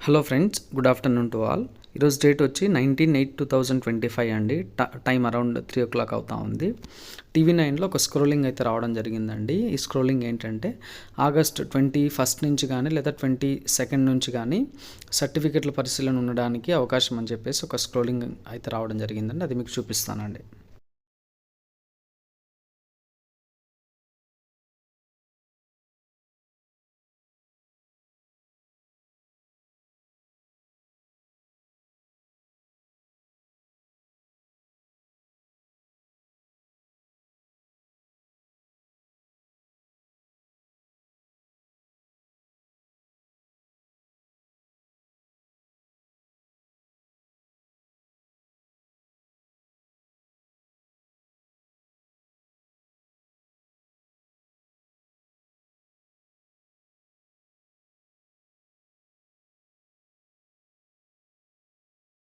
Hello friends, good afternoon to all. ఈరోజు date వచ్చి 19/8/2025 అండి. టైం అరౌండ్ 3 o'clock అవుతా ఉంది. TV9లో ఒక స్క్రోలింగ్ అయితే రావడం జరిగిందండి. ఈ స్క్రోలింగ్ ఏంటంటే ఆగస్ట్ 21 నుంచి కానీ లేదా 22 నుంచి కానీ సర్టిఫికెట్ల పరిశీలన ఉండడానికి అవకాశం అని చెప్పేసి ఒక స్క్రోలింగ్ అయితే రావడం జరిగిందండి. అది మీకు చూపిస్తానండి.